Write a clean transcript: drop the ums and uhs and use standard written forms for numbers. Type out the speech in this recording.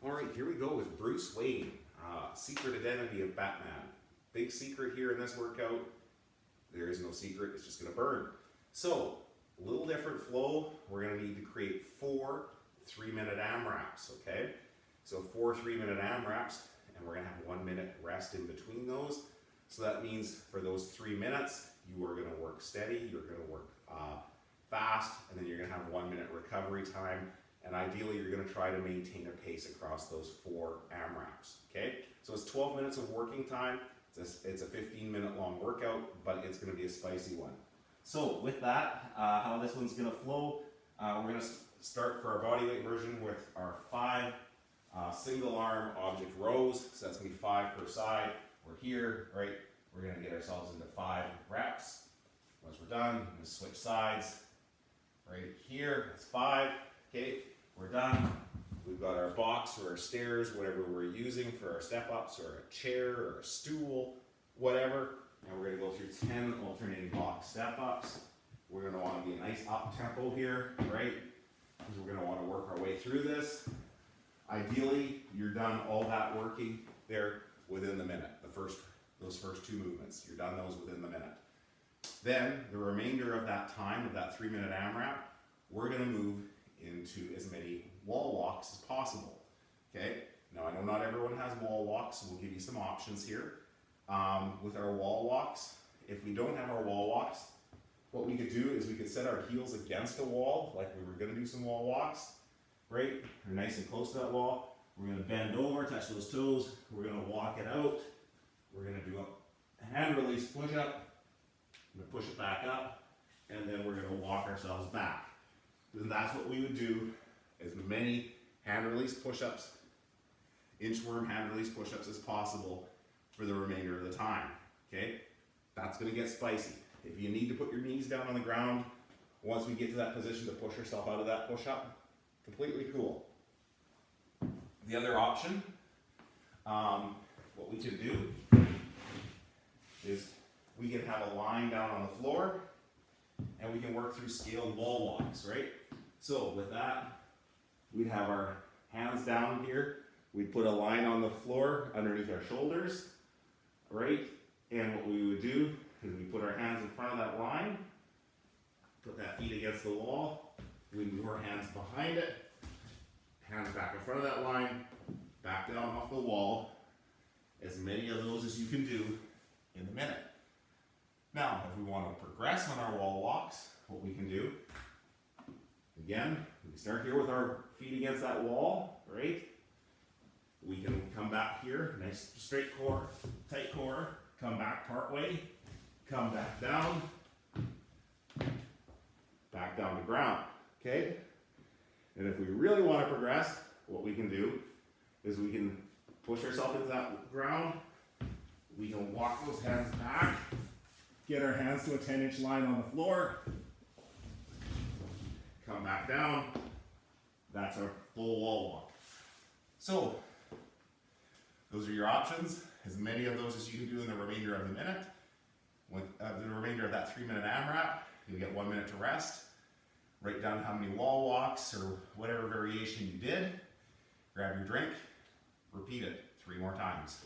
All right, here we go with Bruce Wayne, Secret Identity of Batman. Big secret here in this workout. There is no secret, it's just gonna burn. So, a little different flow. We're gonna need to create 4 3-minute AMRAPs, okay? So 4 3-minute AMRAPs, and we're gonna have 1 minute rest in between those. So that means for those 3 minutes, you are gonna work steady, you're gonna work fast, and then you're gonna have 1 minute recovery time. And ideally, you're gonna try to maintain a pace across those 4 AMRAPs, okay? So it's 12 minutes of working time. It's a 15-minute long workout, but it's gonna be a spicy one. So with that, how this one's gonna flow, we're gonna start for our bodyweight version with our 5 single arm object rows. So that's gonna be 5 per side. We're here, right? We're gonna get ourselves into 5 reps. Once we're done, we're gonna switch sides. Right here, it's 5, okay? We're done. We've got our box or our stairs, whatever we're using for our step-ups, or a chair or a stool, whatever. And we're gonna go through 10 alternating box step-ups. We're gonna wanna be a nice up-tempo here, right? Because we're gonna wanna work our way through this. Ideally, you're done all that working there within the minute. Those first 2 movements, you're done those within the minute. Then, the remainder of that time, of that 3-minute AMRAP, we're gonna move into as many wall walks as possible, okay? Now I know not everyone has wall walks, so we'll give you some options here. With our wall walks, if we don't have our wall walks, what we could do is we could set our heels against a wall, like we were gonna do some wall walks, right? We're nice and close to that wall. We're gonna bend over, touch those toes. We're gonna walk it out. We're gonna do a hand release push-up. I'm gonna push it back up, and then we're gonna walk ourselves back. And that's what we would do, as many hand release push-ups, inchworm hand release push-ups as possible for the remainder of the time, okay? That's gonna get spicy. If you need to put your knees down on the ground, once we get to that position to push yourself out of that push-up, completely cool. The other option, what we can do is we can have a line down on the floor, and we can work through scaled wall walks, right? So with that, we'd have our hands down here. We'd put a line on the floor underneath our shoulders, right? And what we would do is we put our hands in front of that line, put that feet against the wall, we move our hands behind it, hands back in front of that line, back down off the wall, as many of those as you can do in the minute. Now, if we want to progress on our wall walks, what we can do, again, we start here with our feet against that wall, right? We can come back here, nice straight core, tight core, come back part way, come back down to ground, okay? And if we really want to progress, what we can do is we can push ourselves into that ground, we can walk those hands back, get our hands to a 10-inch line on the floor, come back down. That's our full wall walk. So, those are your options. As many of those as you can do in the remainder of the minute. With the remainder of that 3-minute AMRAP, you'll get 1 minute to rest. Write down how many wall walks or whatever variation you did. Grab your drink, repeat it 3 more times.